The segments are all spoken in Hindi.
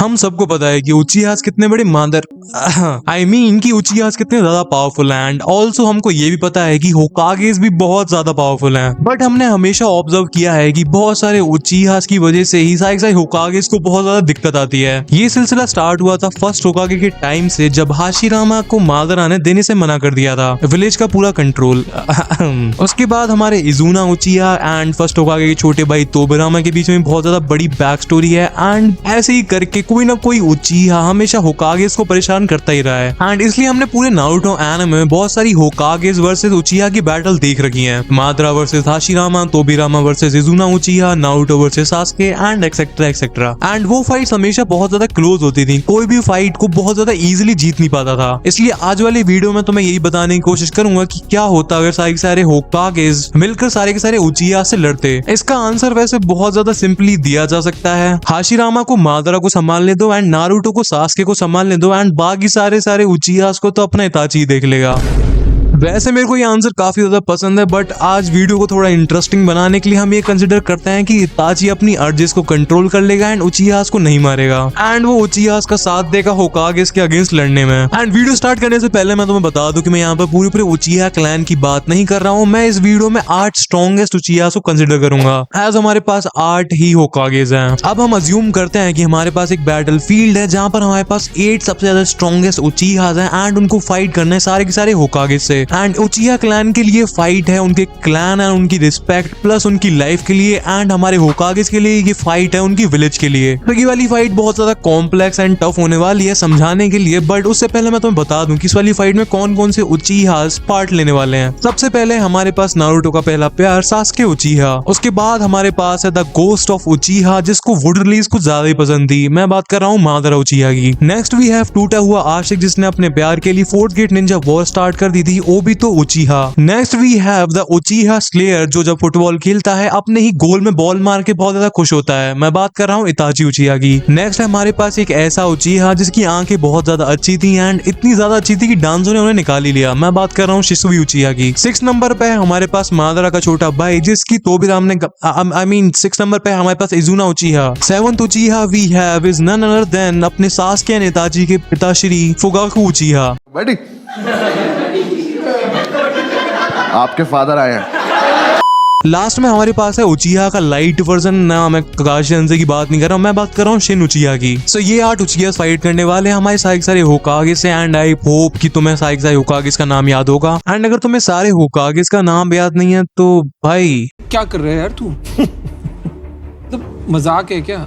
हम सबको पता है कि उचिहास कितने बड़े मादर कि उचिहास कितने ज्यादा पावरफुल हैं एंड ऑल्सो हमको ये भी पता है कि होकागेस भी बहुत ज्यादा पावरफुल हैं। बट हमने हमेशा ऑब्जर्व किया है कि बहुत सारे उचिहास की वजह से ही सारे होकागेस को बहुत ज्यादा दिक्कत आती है। ये सिलसिला स्टार्ट हुआ था फर्स्ट होकागे के टाइम से, जब हाशिरामा को मादरा ने देने से मना कर दिया था विलेज का पूरा कंट्रोल। उसके बाद हमारे इजुना उचिहा एंड फर्स्ट होकागे के छोटे भाई तोबिरामा के बीच में बहुत ज्यादा बड़ी बैक स्टोरी है एंड ऐसे ही करके कोई ना कोई उचिहा हमेशा होकागेस को परेशान करता ही रहा है। एंड इसलिए हमने पूरे नारुतो एनिमे में बहुत सारी होकागेस वर्सेस उचिहा की बैटल देख रखी है। Madara versus Hashirama, Tobirama versus Izuna Uchiha, Naruto versus Sasuke and etcetera etcetera. And वो फाइट्स हमेशा बहुत ज्यादा क्लोज होती थी, कोई भी फाइट को बहुत ज्यादा इजीली जीत नहीं पाता था। इसलिए आज वाली वीडियो में तो मैं यही बताने की कोशिश करूंगा कि क्या होता अगर सारे के सारे होकागेस मिलकर सारे के सारे उचिहा से लड़ते। इसका आंसर वैसे बहुत ज्यादा सिंपली दिया जा सकता है, हाशिरामा को मादरा को संभालने दो एंड नारुतो को सास्के को संभालने दो एंड बाकी सारे उचिहास को तो अपना इताची देख लेगा। वैसे मेरे को ये आंसर काफी ज्यादा पसंद है, बट आज वीडियो को थोड़ा इंटरेस्टिंग बनाने के लिए हम ये कंसिडर करते हैं कि इताची अपनी अर्जेस को कंट्रोल कर लेगा एंड उचिहास को नहीं मारेगा एंड वो उचिहास का साथ देगा होकागेस के अगेंस्ट लड़ने में। एंड वीडियो स्टार्ट करने से पहले मैं तुम्हें बता दूं कि मैं यहाँ पर पूरे उचिहा क्लैन की बात नहीं कर रहा हूँ। मैं इस वीडियो में 8 स्ट्रॉन्गेस्ट उचिहास को कंसिडर करूंगा एज हमारे पास 8 ही होकागेस हैं। अब हम अज्यूम करते हैं कि हमारे पास एक बैटल फील्ड है जहाँ पर हमारे पास 8 सबसे ज्यादा स्ट्रॉन्गेस्ट उचिहास हैं एंड उनको फाइट करना है सारे के सारे होकागेस से। एंड उचिहा क्लैन के लिए फाइट है उनके क्लैन एंड उनकी रिस्पेक्ट प्लस उनकी लाइफ के लिए, एंड हमारे होकागेस के लिए ये फाइट है उनकी विलेज के लिए। तो ये वाली फाइट बहुत ज्यादा कॉम्प्लेक्स एंड टफ होने वाली है समझाने के लिए, बट उससे पहले मैं तुम्हें बता दूं कि इस वाली फाइट में कौन कौन से उचिहास पार्ट लेने वाले हैं। सबसे पहले हमारे पास नारुतो का पहला प्यार सास्के उचिहा, उसके बाद हमारे पास है द गोस्ट ऑफ उचिहा जिसको वुड रिलीज कुछ ज्यादा ही पसंद थी, मैं बात कर रहा हूँ मादरा उचिहा की। नेक्स्ट वी हैव टूटा हुआ आशिक जिसने अपने प्यार के लिए fourth great ninja war start कर दी थी, वो भी तो Uchiha. Next we have the Uchiha slayer जो जब फुटबॉल खेलता है अपने ही गोल में बॉल मार के बहुत ज्यादा खुश होता है, मैं बात कर रहा हूँ इताची उचिहा की। नेक्स्ट है हमारे पास एक ऐसा उचिहा जिसकी आंखें बहुत ज्यादा अच्छी थी एंड इतनी ज्यादा अच्छी थी कि डांसों ने उन्हें निकाल ही लिया, मैं बात कर रहा हूँ शिसुई उचिहा की। 6 नंबर पे हमारे पास मादरा का छोटा भाई जिसकी तोबिराम ने 6 नंबर पे हमारे पास Izuna Uchiha. 7th Uchiha we have is none other than अपने सास्के एंड इताची के पिताश्री फुगाकू उचिहा। बैठी आपके फादर आए हैं। लास्ट में हमारे पास है उचिहा का लाइट वर्जन, ना मैं ककाशी सेंसेई की बात नहीं कर रहा हूँ, मैं बात कर रहा हूँ शिन उचिहा की। सो ये 8 उचिहा फाइट करने वाले हैं हमारे सारे होकागे से एंड आई होप कि तुम्हें सारे होकागेस का नाम याद होगा। एंड अगर तुम्हें सारे होकागेस का नाम याद नहीं है तो भाई क्या कर रहे हैं यार तू? तो मजाक है क्या?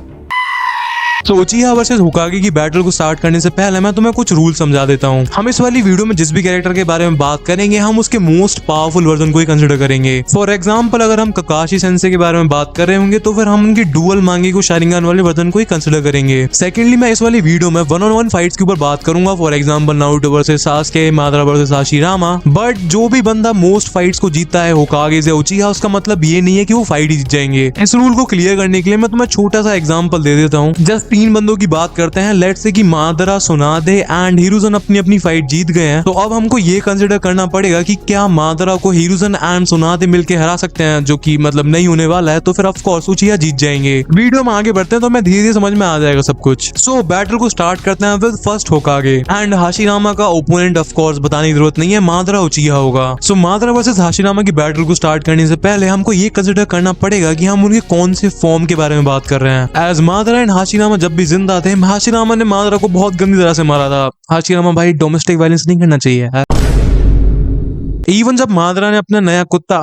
तो उचिहा वर्सेस होकागे की बैटल को स्टार्ट करने से पहले मैं तुम्हें कुछ रूल समझा देता हूँ। हम इस वाली वीडियो में जिस भी कैरेक्टर के बारे में बात करेंगे हम उसके मोस्ट पावरफुल वर्जन को ही कंसिडर करेंगे। फॉर एग्जांपल अगर हम ककाशी सेंसेई के बारे में बात कर रहे होंगे तो फिर हम उनकी डुअल मांगे को शारिंगन वाले वर्जन को ही कंसिडर करेंगे। सेकेंडली मैं इस वाली वीडियो में 1-on-1 फाइट्स के ऊपर बात करूंगा, for example Naruto versus Sasuke, Madara versus Hashirama. But जो भी बंदा मोस्ट फाइट्स को जीतता है होकागेस या उचिहा, उसका मतलब ये नहीं है कि वो फाइट ही जीत जाएंगे। इस रूल को क्लियर करने के लिए मैं तुम्हें छोटा सा एग्जाम्पल दे देता हूँ। जस्ट 3 बंदों की बात करते हैं, लेट्स से कि मादरा, सुनादे एंड हिरुजन अपनी अपनी फाइट जीत गए हैं, तो अब हमको ये कंसिडर करना पड़ेगा कि क्या मादरा को हिरुजन एंड सुनादे मिलके हरा सकते हैं, जो कि मतलब नहीं होने वाला है, तो फिर ऑफ कोर्स उचिहा जीत जाएंगे। वीडियो में आगे बढ़ते हैं तो मैं धीरे धीरे समझ में आ जाएगा सब कुछ। सो बैटल को स्टार्ट करते हैं विद फर्स्ट होकागे एंड हाशिरामा का ओपोनेंट ऑफ कोर्स बताने की जरूरत नहीं है, मादरा उचिहा होगा। सो मादरा वर्सेस हाशिरामा की बैटल को स्टार्ट करने से पहले हमको ये कंसिडर करना पड़ेगा कि हम उनके कौन से फॉर्म के बारे में बात कर रहे हैं। एज मादरा एंड हाशिरामा जब भी जिंदा थे, हाशिरामा ने मादरा को बहुत गंदी तरह से मारा था। हाशिरामा भाई डोमेस्टिक वायलेंस नहीं करना चाहिए। इवन जब मादरा ने अपना नया कुत्ता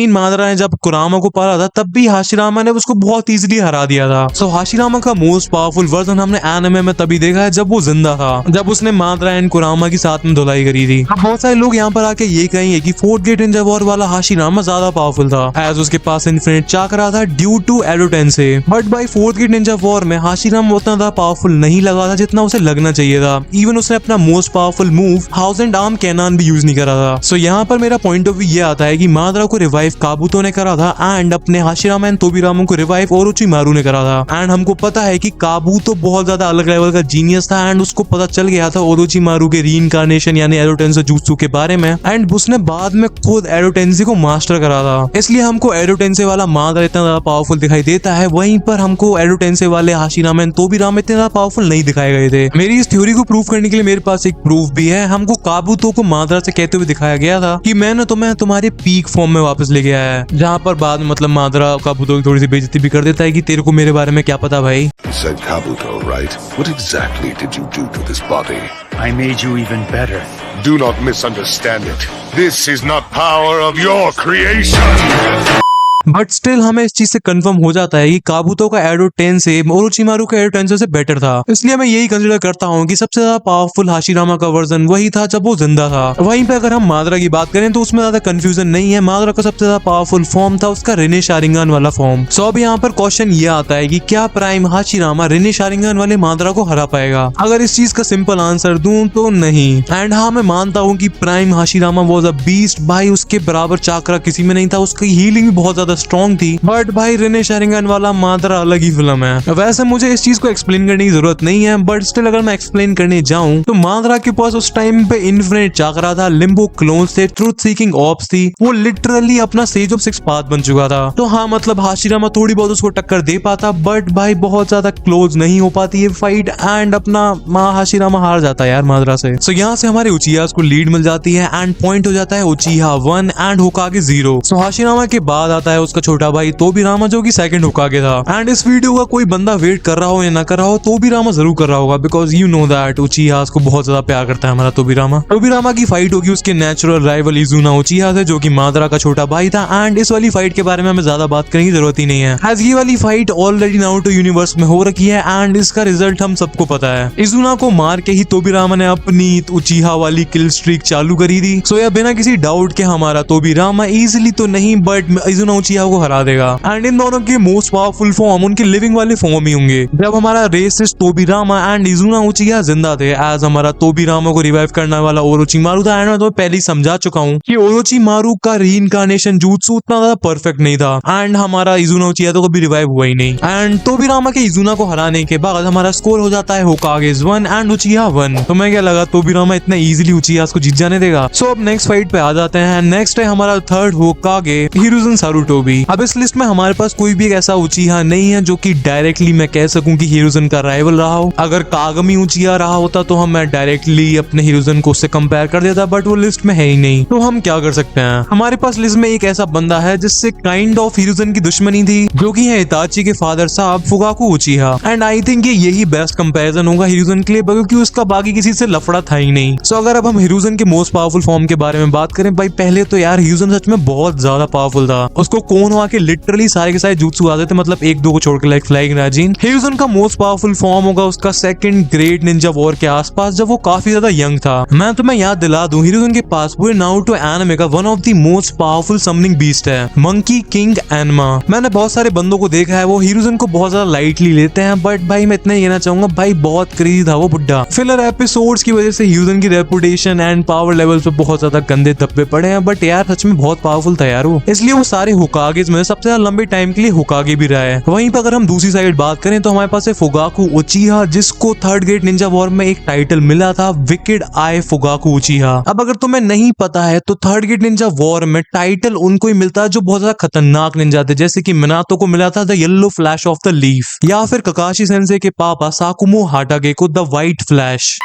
मादरा ने जब कुरामा को पाला था तब भी हाशिरामा ने उसको बहुत इजीली हरा दिया था। सो हाशिरामा का मोस्ट पावरफुल वर्जन हमने एनिमे में तभी देखा है जब वो जिंदा था, जब उसने मादरा एंड कुरामा की साथ में धुलाई करी थी। अब बहुत सारे लोग यहाँ पर आके ये कहेंगे कि फोर्थ गेट निंजा वॉर वाला हाशिरामा ज्यादा पावरफुल था एज उसके पास इन्फिनिट चाकरा था due to Edo Tensei. But by fourth great ninja war में हाशिरामा उतना ज्यादा पावरफुल नहीं लगा था जितना उसे लगना चाहिए था। इवन उसने अपना most powerful move 1000 arm cannon भी यूज नहीं करा था। सो यहाँ पर मेरा पॉइंट ऑफ व्यू ये आता है कि मादरा को रिवाइव काबूतो ने करा था एंड अपने हाशिरामा एंड तोबिरामा को रिवाइव ओरोचिमारू ने करा था। एंड हमको पता है कि काबूतो बहुत ज्यादा अलग लेवल का जीनियस था एंड उसको पता चल गया था ओरोचिमारू के रीइंकार्नेशन यानी एरोटेंसे जुत्सु के बारे में एंड उसने बाद में खुद एरोटेंसे को मास्टर करा था। इसलिए हमको एरोटेंसे वाला मादरा इतना ज्यादा पावरफुल दिखाई देता है, वहीं पर हमको एरोटेंसे वाले हाशिरामा एंड तोबिरामा इतने ज्यादा पावरफुल नहीं दिखाए गए थे। मेरी इस थ्योरी को प्रूव करने के लिए मेरे पास एक प्रूफ भी है। हमको काबूतो को मादरा से कहते हुए दिखाया गया था कि मैंने तुम्हें तुम्हारे पीक फॉर्म में वापस ले गया है, जहाँ पर बाद में मतलब मादरा काबूतो की थोड़ी सी बेइज्जती भी कर देता है कि तेरे को मेरे बारे में क्या पता भाई। You said Kabuto, right? What exactly did you do to this body? I made you even better. Do not misunderstand it. This is not power of your creation. But still हमें इस चीज से कंफर्म हो जाता है कि काबूतो का एरोटेंसे ओरोचिमारू का एरोटेंसे से बेटर था। इसलिए मैं यही कंसीडर करता हूँ कि सबसे ज्यादा पावरफुल हाशिरामा का वर्जन वही था जब वो जिंदा था। वहीं पे अगर हम मादरा की बात करें तो उसमें ज्यादा कंफ्यूजन नहीं है। मादरा का सबसे ज्यादा पावरफुल फॉर्म था उसका रिने शारिंगन वाला फॉर्म। सो अब यहाँ पर क्वेश्चन ये आता है कि क्या प्राइम हाशिरामा रिने शारिंगन वाले मादरा को हरा पाएगा? अगर इस चीज का सिंपल आंसर दूं तो नहीं। एंड हाँ, मैं मानता हूँ कि prime Hashirama was a beast. भाई उसके बराबर चाकरा किसी में नहीं था, उसकी हीलिंग भी बहुत ज्यादा स्ट्रॉन्ग थी। बट भाई रिने शारिंगन वाला मादरा अलग ही फिल्म है। वैसे मुझे इस चीज को एक्सप्लेन करने की जरूरत नहीं है, बट स्टिल अगर मैं एक्सप्लेन करने जाऊं तो मादरा के पास उस टाइम पे इन्फिनिट चाकरा था, लिम्बो क्लोन्स थे, ट्रूथ सीकिंग ऑप्स थी, वो लिटरली अपना सेज ऑफ सिक्स पाथ बन चुका था। तो हाँ, मतलब हाशिरामा थोड़ी बहुत उसको टक्कर दे पाता, बट भाई बहुत ज्यादा क्लोज नहीं हो पाती है फाइट एंड अपना हाशिरामा हार जाता है यार मादरा से। सो यहाँ से हमारे उचिहा को लीड मिल जाती है एंड पॉइंट हो जाता है उचिहा 1 एंड होकागे 0। सो हाशिरामा के बाद आता है उसका छोटा भाई तोबिरामा जो कि सेकंड होकागे था। एंड इस वीडियो का कोई बंदा वेट कर रहा हो या ना कर रहा हो, तोबिरामा जरूर कर रहा होगा, बिकॉज यू नो दैट उचिहा को बहुत ज्यादा प्यार करता है हमारा तोबिरामा। तोबिरामा की फाइट होगी उसके नेचुरल राइवल इजुना उचिहा से जो कि मादरा का छोटा भाई था। एंड इस वाली फाइट के बारे में हमें ज्यादा बात करने की जरूरत ही नहीं है, एज ये वाली फाइट ऑलरेडी नारुतो यूनिवर्स में हो रखी है एंड इसका रिजल्ट हम सबको पता है। इजुना को मार के ही तोबिरामा ने अपनी उचिहा वाली किल स्ट्रीक चालू करी थी। सो यह बिना किसी डाउट के हमारा तोबिरामा इजिली तो नहीं बट इजुना उचिहा को हरा देगा। एंड इन दोनों के मोस्ट पावरफुल फॉर्म उनके लिविंग वाले फॉर्म ही होंगे। जब हमारा रेसिस्ट तोबिरामा एंड इजुना उचिहा जिंदा थे, एज हमारा तोबिरामा को रिवाइव करने वाला ओरोचिमारू था। एंड मैं तो पहले ही समझा चुका हूँ कि ओरोचिमारू का रीइंकार्नेशन जुत्सु उतना ज्यादा परफेक्ट नहीं था एंड हमारा इजुना उचिहा तो कभी रिवाइव हुआ ही नहीं। एंड तोबिरामा के इजुना को हराने के बाद हमारा स्कोर हो जाता है होकागे 1 एंड उचिहा 1। तो मैं क्या लगा तोबिरामा इतना इजीली उचिहा को जीत जाने देगा। सो अब नेक्स्ट फाइट पे आ जाते हैं। नेक्स्ट है हमारा थर्ड होकागे हिरुzen सारुटोबी। अब इस लिस्ट में हमारे पास कोई भी एक ऐसा उचिहा नहीं है जो कि डायरेक्टली मैं कह सकूं कि हिरुzen का राइवल रहा हो। अगर कागमी उचिहा रहा होता तो मैं डायरेक्टली अपने हिरुzen को उससे कंपेयर कर देता, बट वो लिस्ट में है ही नहीं। तो हम क्या कर सकते हैं? हमारे पास लिस्ट में एक ऐसा बंदा है जिससे काइंड ऑफ हिरुzen की दुश्मनी थी, जो कि है इताची के फादर साहब Fugaku Uchiha. And I think ये यही बेस्ट कंपैरिजन होगा हिरुzen के लिए, क्योंकि उसका बाकी किसी से लफड़ा था ही नहीं। सो अगर अब हम हिरुzen के मोस्ट पावरफुल फॉर्म के बारे में बात करें, भाई पहले तो यार हिरुzen सच में बहुत ज्यादा पावरफुल था। उसको कोनोहा के लिटरली सारे के सारे जुत्सु आते थे, मतलब एक दो को छोड़कर, लाइक फ्लाइंग राजिन। हिरुzen का मोस्ट पावरफुल फॉर्म होगा उसका सेकंड ग्रेट निंजा वॉर के आसपास, जब वो काफी ज्यादा यंग था। मैं तुम्हें याद दिला दूं, हिरुzen के पास पूरे नारुतो एनिमे का one of the most powerful summoning beast है, मंकी किंग एनमा। मैंने बहुत सारे बंदों को देखा है वो हिरुzen को बहुत ज्यादा लाइटली लेते हैं, बट भाई मैं इतना ही कहना चाहूंगा, भाई बहुत क्रेजी था वो बुड्ढा। फिलर एपिसोड्स की वजह से हिरुzen की रेपुटेशन एंड पावर लेवल पे बहुत ज्यादा गंदे धब्बे पड़े हैं, बट यार सच में बहुत पावरफुल था यार वो। इसलिए वो सारे होकागेस में सबसे ज्यादा लंबे टाइम के लिए होकागे भी रहा है। वहीं पर अगर हम दूसरी साइड बात करें तो हमारे पास है फुगाकू उचिहा, जिसको थर्ड ग्रेट निंजा वॉर में एक टाइटल मिला था, विकेड आई फुगाकू उचिहा। अब अगर तुम्हें नहीं पता है तो थर्ड ग्रेट निंजा वॉर में टाइटल उनको ही मिलता है जो बहुत ज्यादा खतरनाक निंजा थे, जैसे कि मिनातो को मिला था the yellow flash of the leaf, या फिर ककाशी सेंसे के पापा साकुमो हाटागे को द व्हाइट फ्लैश।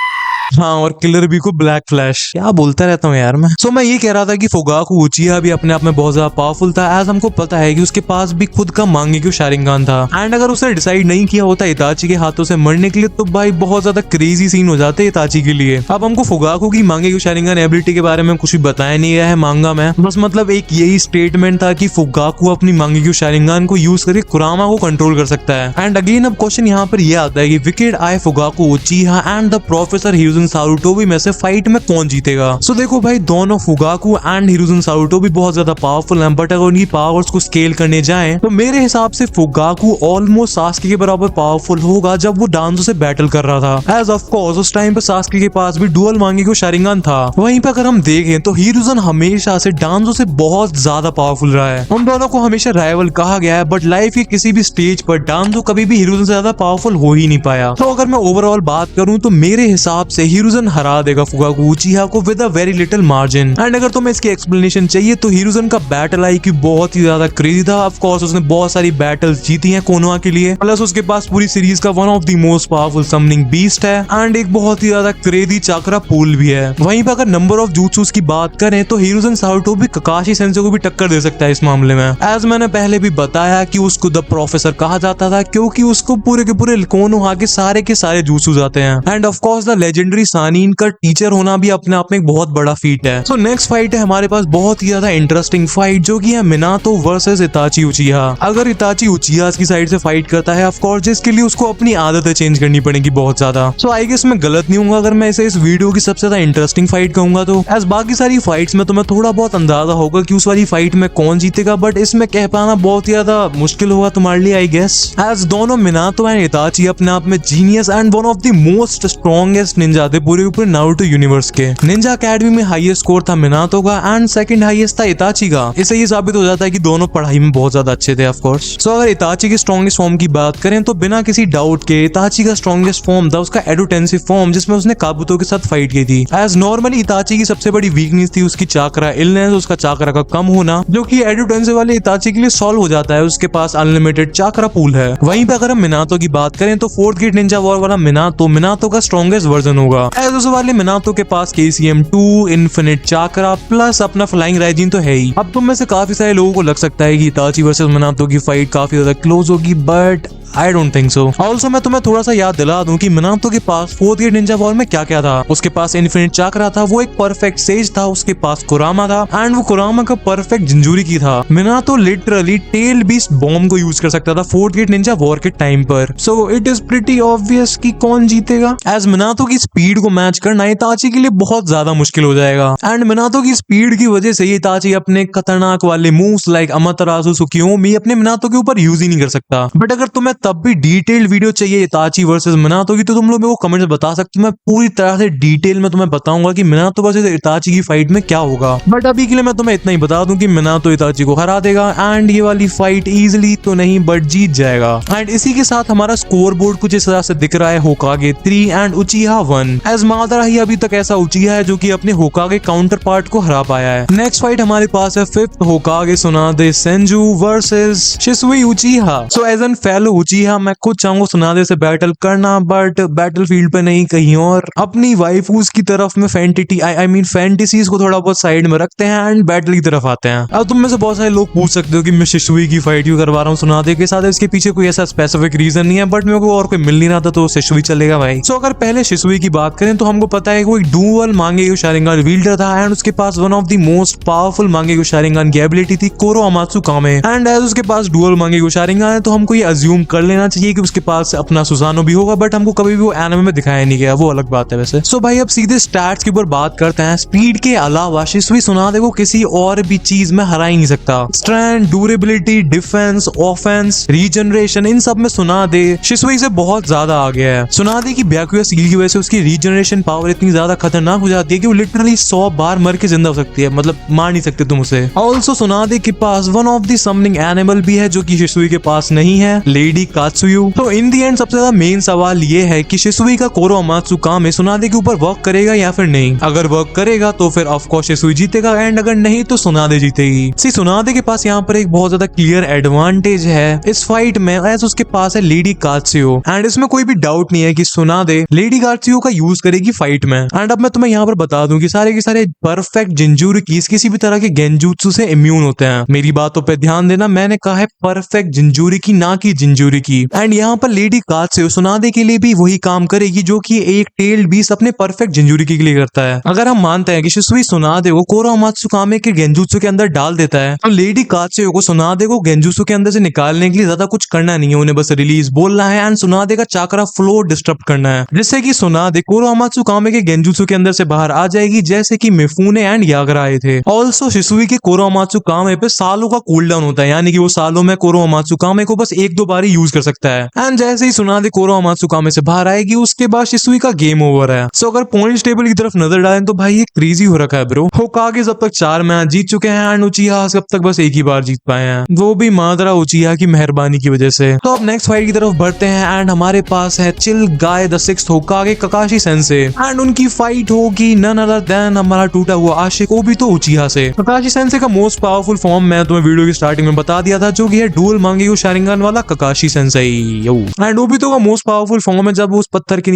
हाँ, और किलर बी को ब्लैक फ्लैश। क्या बोलता रहता हूँ यार मैं। सो मैं ये कह रहा था कि फुगाकू उचिहा भी अपने आप में बहुत ज्यादा पावरफुल था, एज हमको पता है कि उसके पास भी खुद का मांगेक्यू शारिंगान था। एंड अगर उसने डिसाइड नहीं किया होता इताची के हाथों से मरने के लिए, तो भाई बहुत ज्यादा क्रेजी सीन हो जाते इताची के लिए। अब हमको फुगाकू की मांगेक्यू शारिंगान एबिलिटी के बारे में कुछ भी बताया नहीं गया है मांगा में, बस मतलब एक यही स्टेटमेंट था कि फुगाकू अपनी मांगेक्यू शारिंगान को यूज करके कुरामा को कंट्रोल कर सकता है। एंड अगेन अब क्वेश्चन यहाँ पर यह आता है कि wicked eye Fugaku Uchiha and the professor Hiruzen Hiruzen Sarutobi में से फाइट में कौन जीतेगा। सो देखो भाई, दोनों फुगाकू एंड हिरुzen सारुटोबी बहुत ज्यादा पावरफुल हैं, बट अगर उनकी पावर्स को स्केल करने जाएं तो मेरे हिसाब से फुगाकू ऑलमोस्ट सास्के के बराबर पावरफुल होगा जब वो डांजो से बैटल कर रहा था। एज ऑफ कोर्स उस टाइम पे सास्के के पास भी डुअल मांगेक्यू शारिंगन था। वहीं पे अगर हम देखें तो हिरुzen हमेशा से डांजो से बहुत ज्यादा पावरफुल रहा है। उन दोनों को हमेशा राइवल कहा गया है, बट लाइफ के किसी भी स्टेज पर डांजो कभी भी हिरुzen से ज्यादा पावरफुल हो ही नहीं पाया। तो अगर मैं ओवरऑल बात करूं तो मेरे हिसाब से हिरुzen हरा देगा फुगाकू उचिहा को with a very little margin. And अगर तुम्हें इसकी एक्सप्लेनेशन चाहिए तो हिरुzen का बैटल आईक्यू बहुत ही ज्यादा क्रेजी था। ऑफ कोर्स उसने बहुत सारी बैटल्स जीती हैं कोनोहा के लिए, प्लस उसके पास पूरी सीरीज का one of the most powerful summoning beast है एंड एक बहुत ही ज्यादा क्रेजी चाकरा पूल भी है। वहीं पर अगर नंबर ऑफ jutsus की बात करें तो हिरुzen सारुटोबी ककाशी सेंसे को भी टक्कर दे सकता है इस मामले में। एज मैंने पहले भी बताया कि उसको द प्रोफेसर कहा जाता था क्योंकि उसको पूरे के पूरे कोनोहा के सारे jutsus आते हैं। And of course the legendary Sannin का टीचर होना भी अपने आप में एक बहुत बड़ा फीट है। सो नेक्स्ट फाइट है हमारे पास बहुत ही ज्यादा इंटरेस्टिंग फाइट, जो कि है मिनातो वर्सेस इताची उचिहा। अगर इताची उचिहा की साइड से फाइट करता है ऑफ कोर्स, जिसके लिए उसको अपनी आदतें चेंज करनी पड़ेगी बहुत ज्यादा। सो आई गेस मैं गलत नहीं हूँ अगर मैं इसे इस वीडियो की सबसे ज्यादा इंटरेस्टिंग फाइट कहूंगा। तो एज बाकी सारी फाइट्स में तुम्हें थोड़ा बहुत अंदाजा होगा कि उस वाली फाइट में कौन जीतेगा, बट इसमें कह पाना बहुत ही ज्यादा मुश्किल होगा तुम्हारे लिए आई गेस। एज दोनों मिनातो एंड इताची अपने आप में genius and one of the most strongest Ninja थे पूरे ऊपर नारुतो यूनिवर्स के। निंजा अकेडमी में हाईएस्ट स्कोर था मिनातो का एंड सेकंड हाईएस्ट था इताची का। इससे ये साबित हो जाता है कि दोनों पढ़ाई में बहुत ज्यादा अच्छे थे ऑफ कोर्स। सो अगर इताची के स्ट्रॉन्गेस्ट फॉर्म की बात करें तो बिना किसी डाउट के इताची का स्ट्रॉन्गेस्ट फॉर्म था उसका एडुटेंसिव फॉर्म, जिसमें उसने काबुतो के साथ फाइट की थी। एज नॉर्मली इताची की सबसे बड़ी वीकनेस थी उसकी चाकरा इलनेस, उसका चाकरा का कम होना, जो कि एडुटेंसिव वाले इताची के लिए सॉल्व हो जाता है, उसके पास अनलिमिटेड चाकरा पूल है। वहीं पे अगर हम मिनातो की बात करें तो फोर्थ ग्रेड निंजा वॉर वाला मिनातो का स्ट्रॉन्गेस्ट वर्जन होगा। एज उस वाले मिनातो के पास KCM2 इन्फिनिट चाकरा प्लस अपना फ्लाइंग राइजिन तो है ही। अब तुम में से काफी सारे लोगों को लग सकता है कि इताची वर्सेस मिनातो की फाइट काफी ज्यादा क्लोज होगी, but I don't think so. Also मैं तुम्हें थोड़ा सा याद दिला दूं कि मिनातो के पास फोर्थ ग्रेड निंजा वॉर में क्या क्या था। उसके पास इन्फिनिट चाकरा था, वो एक परफेक्ट सेज था, उसके पास कुरामा था एंड वो कुरामा का परफेक्ट जिंजूरी की था। Minato literally tail beast bomb को यूज कर सकता था फोर्थ ग्रेड निंजा वॉर के टाइम पर। So it is pretty obvious कि कौन जीतेगा। एज मिनातो की स्पीड को मैच करना इताची के लिए बहुत ज्यादा मुश्किल हो जाएगा एंड मिनातो की स्पीड की वजह से इताची अपने खतरनाक वाले मूव्स लाइक अमातेरासु सुकियोमी अपने मिनातो के ऊपर यूज ही नहीं कर सकता। बट अगर तुम्हें तब भी डिटेल्ड वीडियो चाहिए इताची वर्सेस मिनातो की तो तुम लोग मेरे को कमेंट में बता सकते हो। मैं पूरी तरह से डिटेल में तुम्हें बताऊंगा कि मिनातो वर्सेस इताची की फाइट में क्या होगा। बट अभी के लिए मैं तुम्हें इतना ही बता दूं कि मिनातो इताची को हरा देगा एंड ये वाली फाइट इजीली तो नहीं बट जीत जाएगा। एंड इसी के साथ हमारा स्कोर बोर्ड कुछ इस तरह से दिख रहा है, होकागे 3 एंड उचिहा 1। एज मादरा ही अभी तक ऐसा उचिहा है जो कि अपने होकागे काउंटर पार्ट को हरा पाया है। नेक्स्ट फाइट हमारे पास है 5th Hokage Tsunade Senju versus Shisui Uchiha. So as an fellow Uchiha मैं खुद चाहूंगा सुनादे से बैटल करना, बट बैटल फील्ड पे नहीं कहीं और। अपनी वाइफूज की तरफ में फैंटेसीज को थोड़ा बहुत साइड में रखते हैं एंड बैटल की तरफ आते हैं। अब तुम में से बहुत सारे लोग पूछ सकते हो कि मैं शिसुई की फाइट क्यों करवा रहा हूँ सुनादे के साथ। इसके पीछे कोई ऐसा स्पेसिफिक रीजन नहीं है, बट मेरे को और कोई मिल नहीं रहा था तो शिसुई चलेगा भाई। सो अगर पहले शिसुई की बात करें तो हमको पता है कि वो एक डुअल मांगेक्यू शारिंगन विल्डर था एंड उसके पास one of the most powerful Mangekyou Sharingan की एबिलिटी थी कोरो अमात्सु कामे। एंड एज उसके पास डुअल मांगेक्यू शारिंगन है तो हमको ये अज्यूम कर लेना चाहिए कि उसके पास अपना सुसानो भी होगा, बट हमको कभी भी वो एनिमे में दिखाया नहीं गया, वो अलग बात है वैसे। सो भाई अब सीधे स्टैट्स के ऊपर बात करते हैं। स्पीड के अलावा शिसुई सुनादे को किसी और भी चीज में हरा ही नहीं सकता। Strength, durability, defence, offence, regeneration, इन सब में सुनादे शिसुई से बहुत ज्यादा आगे है। सुनादे की ब्याकुया सील की वजह से उसकी रीजनरेशन पावर इतनी ज्यादा खतरनाक हो जाती है कि वो लिटरली 100 बार मर के जिंदा हो सकती है, मतलब मार नहीं सकते तुम उसे। ऑल्सो सुनादे के पास one of the summoning animal भी है जो कि शिसुई के पास नहीं है, लेडी कात्सुयु। तो इन दी एंड सबसे ज्यादा मेन सवाल ये है कि शिसुई का कोरो अमात्सु कामे सुनादे के ऊपर वर्क करेगा या फिर नहीं। अगर वर्क करेगा तो फिर ऑफ कोर्स शिसुई जीतेगा एंड अगर नहीं तो सुनादे जीतेगी। सी सुनादे के पास यहाँ पर एक बहुत ज्यादा क्लियर एडवांटेज है इस फाइट में, एज उसके पास है लेडी कात्सुयो एंड इसमें कोई भी डाउट नहीं है कि सुनादे लेडी कात्सुयो का यूज करेगी फाइट में। एंड अब मैं तुम्हें यहाँ पर बता दूं कि सारे के सारे परफेक्ट जिंजूरी कीज किसी भी तरह के गेंजूत्सु से इम्यून होते हैं। मेरी बातों पे ध्यान देना, मैंने कहा है परफेक्ट जिंजूरी की, ना कि जिंजूरी की। एंड यहाँ पर लेडी कात्सुयो सुनादे के लिए भी वही काम करेगी जो कि एक टेल्ड बीस्ट अपने परफेक्ट जिंजूरी के लिए करता है। अगर हम मानते हैं कि शिसुई सुनादे को कोरो अमात्सु कामे के गेंजूत्सु के अंदर डाल देता है तो लेडी कात्सुयो को सुनादे को गेंजूत्सु के अंदर से निकालने के लिए ज्यादा कुछ करना नहीं है, उन्हें बस रिलीज बोलना है एंड सुनादे का चाकरा फ्लो डिस्टर्ब करना है, जिससे कि सुनादे कोरोमात्सु कामे के गेंजुत्सु के अंदर से बाहर आ जाएगी, जैसे कि मिफुने एंड यागरा आए थे। ऑल्सो शिसुई के कोरोमात्सु कामे पे सालों का कूल डाउन होता है, यानी कि वो सालों में कोरोमात्सु कामे को बस 1-2 बार ही यूज कर सकता है। एंड जैसे ही सुनादे कोरोमात्सु कामे से बाहर आएगी, उसके बाद शिसुई का गेम ओवर है। सो अगर पॉइंट्स टेबल की तरफ नजर डालें तो भाई ये क्रेजी हो रखा है ब्रो। होकागे अब तक 4 मैच जीत चुके हैं एंड उचिहा अब तक बस एक ही बार जीत पाए हैं, वो भी मादरा उचिहा की मेहरबानी की वजह से। तो अब नेक्स्ट फाइट की तरफ बढ़ते हैं एंड हमारे पास है chill guy the 6th Hokage Kakashi sensei and उनकी फाइट होगी नन अदर देन हमारा टूटा हुआ आशिक ओबितो उचिहा से। ककाशी सेंसे का मोस्ट पावरफुल फॉर्म मैं तुम्हें वीडियो की स्टार्टिंग में बता दिया था, जो कि है डुअल मांगेगो शारिंगन वाला ककाशी सेंसेई। एंड ओबितो का मोस्ट पावरफुल फॉर्म है जब वो उस पत्थर के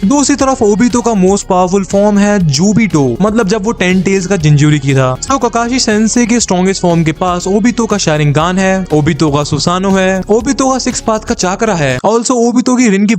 दूसरी तरफ ओबितो का मोस्ट पावरफुल फॉर्म है जुबिटो, मतलब जब वो 10 टेल्स का जिंजूरी की था। तो ककाशी सेंसे के स्ट्रॉन्गेस्ट फॉर्म के पास ओबितो का शारिंगान है, ओबितो का सुसानो है, ओबितो का 6 पाथ का चाकरा है, ऑल्सो ओबितो की रिन की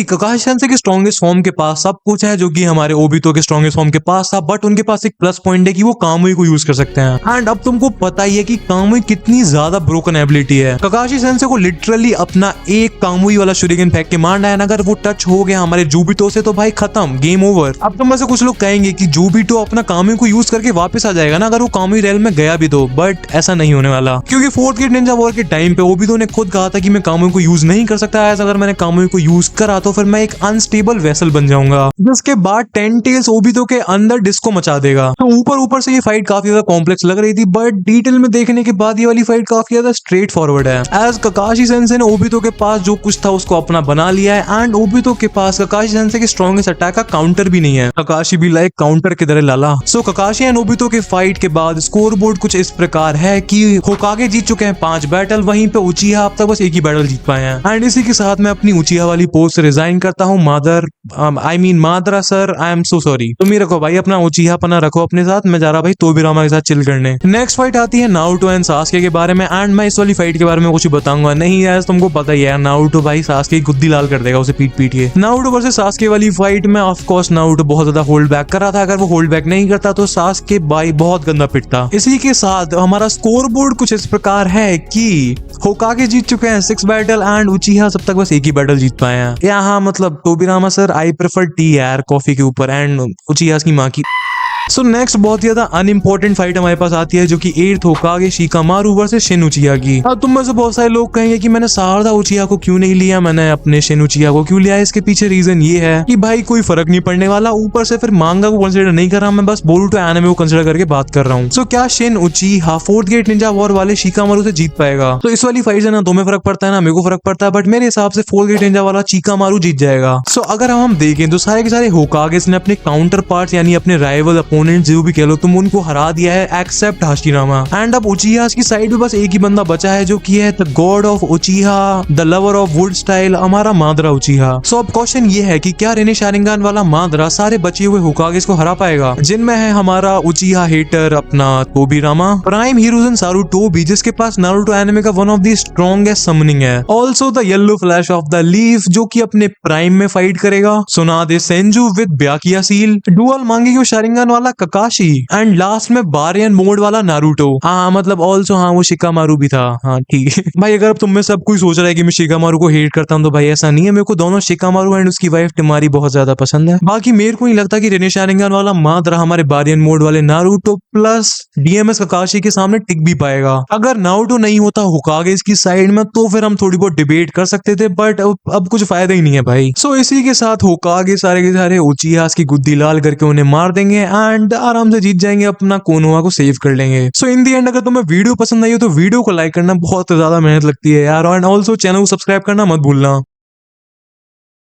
ककाशी सेंसे के स्ट्रॉन्गेस्ट फॉर्म के पास सब कुछ है जो कि हमारे ओबितो के स्ट्रॉन्गेस्ट फॉर्म के पास था, बट उनके पास एक प्लस पॉइंट है कि वो कामुई को यूज कर सकते हैं। एंड अब तुमको पता ही है कि कामुई कितनी ज्यादा ब्रोकन एबिलिटी है। ककाशी सेंसे को लिटरली अपना एक कामुई वाला शूरिगन फेंक के मारना है, अगर वो टच हो गया हमारे जुबिटो से तो भाई खत्म, गेम ओवर। अब तुम में से कुछ लोग कहेंगे कि जुबिटो अपना कामुई को यूज करके वापस आ जाएगा ना अगर वो कामुई रेल में गया भी तो, बट ऐसा नहीं होने वाला, क्योंकि 4th गेट निंजा वॉर के टाइम पे ओबितो ने खुद कहा था कि मैं कामुई को यूज नहीं कर सकता, अगर मैंने कामुई को यूज करा तो फिर मैं एक अनस्टेबल वेसल बन जाऊंगा, जिसके बाद 10 टेल्स ओबितो के अंदर डिस्को मचा देगा। तो ऊपर से ये फाइट काफी ज्यादा कॉम्प्लेक्स लग रही थी, बट डिटेल में देखने के बाद ये वाली फाइट काफी ज्यादा स्ट्रेट फॉरवर्ड है। एज ककाशी सेंसे ने ओबितो के पास जो कुछ था उसको अपना बना लिया है एंड ओबितो के पास ककाशी सेंसे के स्ट्रॉन्गेस्ट अटैक का काउंटर भी नहीं है। ककाशी भी लाइक काउंटर किधर है लाला। सो ककाशी एंड ओबितो के फाइट के बाद स्कोर बोर्ड कुछ इस प्रकार है कि होकागे जीत चुके हैं 5 बैटल, वहीं पे उचिहा अब तक बस एक ही बैटल जीत पाए हैं। एंड इसी के साथ मैं अपनी उचिहा वाली पोस्ट से रिजाइन करता हूँ। Madara sir, I am so sorry. तुम ही रखो भाई अपना उचिहा पना रखो अपने साथ, मैं जा रहा भाई तोबिरामा के साथ चिल करने। नेक्स्ट फाइट आती है नारुतो एंड सास्के के बारे में एंड मैं इस वाली फाइट के बारे में कुछ बताऊंगा नहीं यार, तुमको पता ही है नारुतो भाई सास्के की गुद्दी लाल कर देगा उसे पीट के। नारुतो वर्सेस सास्के वाली फाइट में ऑफ कोर्स नारुतो बहुत ज्यादा होल्ड बैक कर रहा था, अगर वो होल्ड बैक नहीं करता तो सास्के भाई बहुत गंदा पिटता। इसी के साथ हमारा स्कोर बोर्ड कुछ इस प्रकार है कि होकागे जीत चुके हैं 6 बैटल एंड उचिहा सब तक बस एक ही बैटल जीत पाए हैं। यहाँ मतलब तोबिरामा सर आई प्रेफर टी यार कॉफी के ऊपर एंड उचिहा की माँ की। सो नेक्स्ट बहुत ज्यादा अनइम्पोर्टेंट फाइट हमारे पास आती है जो कि 8th होकागे शिकामारू वर्सेस शिन उचिहा की। अब तुम में से बहुत सारे लोग कहेंगे कि मैंने सारदा उचिहा को क्यों नहीं लिया, मैंने अपने शिन उचिहा को क्यों लिया। इसके पीछे रीजन ये है कि भाई कोई फर्क नहीं पड़ने वाला, ऊपर से फिर मांगा को कंसिडर नहीं कर रहा, मैं बस बोरुतो एनिमे को कंसिडर करके बात कर रहा हूँ। सो क्या Shin Uchiha 4th great ninja war वाले शिकामारू से जीत पाएगा? तो इस वाली फाइट से ना तुम्हें फर्क पड़ता है ना मेरे को फर्क पड़ता है, बट मेरे हिसाब से 4th गेट निंजा वाला शिकामारू जीत जाएगा। सो अगर हम देखें तो सारे के सारे होकागेस ने अपने काउंटर पार्ट यानी अपने राइवल अपोनेंट जो भी कह लो तुम उनको हरा दिया है एक्सेप्ट हाशिरामा। एंड अब उचिहा की साइड में बस एक ही बंदा बचा है जो कि है the God of उचिहा, the lover of wood style, हमारा मादरा उचिहा। सो अब क्वेश्चन ये है कि क्या रेने शारिंगान वाला मादरा सारे बचे हुए होकागेस को हरा पाएगा, जिनमें है हमारा उचिहा हेटर अपना तोबिरामा, प्राइम हीरोजन सारुटोबी जिसके पास नारुतो एनिमे का one of the strongest summoning है, also the yellow flash of the leaf जो कि अपने प्राइम में फाइट करेगा, Tsunade Senju with Byakugou seal, dual Mangekyou Sharingan वाला ककाशी एंड लास्ट में बारियन मोड वाला नारुतो। हाँ मतलब ऑल्सो हाँ वो शिकामारू भी था। हाँ ठीक है भाई, अगर अब तुम में सब कोई सोच रहा है कि मैं शिकामारू को हेट करता हूँ तो भाई ऐसा नहीं है, मेरे को दोनों शिकामारू एंड उसकी वाइफ टिमारी बहुत ज्यादा पसंद है। बाकी मेरे को नहीं लगता कि रेने शारिंगान वाला मादरा हमारे बारियन मोड वाले नारुतो प्लस डीएमएस ककाशी के सामने टिक भी पाएगा। अगर नारुतो नहीं होता होकागे इसकी साइड में तो फिर हम थोड़ी बहुत डिबेट कर सकते थे, बट अब कुछ फायदा ही नहीं है भाई। सो इसी के साथ होकागे सारे के सारे उचिहा की गुद्दी लाल करके उन्हें मार देंगे एंड आराम से जीत जाएंगे, अपना कोनोहा को सेव कर लेंगे। सो इन दी एंड अगर तुम्हें वीडियो पसंद आई हो तो वीडियो को लाइक करना बहुत ज्यादा मेहनत लगती है यार, एंड ऑल्सो चैनल को सब्सक्राइब करना मत भूलना।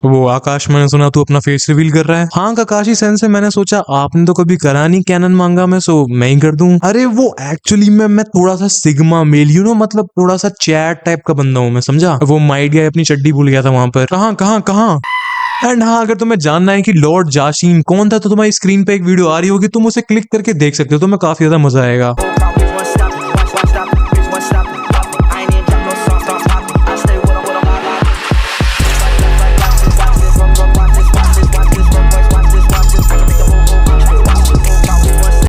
वो आकाश, मैंने सुना तू अपना फेस रिवील कर रहा है। हाँ ककाशी सेंसे, मैंने सोचा आपने तो कभी करा नहीं कैनन मांगा में, सो मैं ही कर दूं। अरे वो एक्चुअली मैं थोड़ा सा सिग्मा मेल यू नो मतलब थोड़ा सा चैट टाइप का बंदा हूँ मैं, समझा। वो माइट गया अपनी चड्डी भूल गया था वहां पर। कहाँ एंड हाँ अगर तुम्हें जानना है कि लॉर्ड जाशीन कौन था तो तुम्हारी स्क्रीन पे एक वीडियो आ रही होगी, तुम उसे क्लिक करके देख सकते हो, तुम्हें काफी ज्यादा मजा आएगा।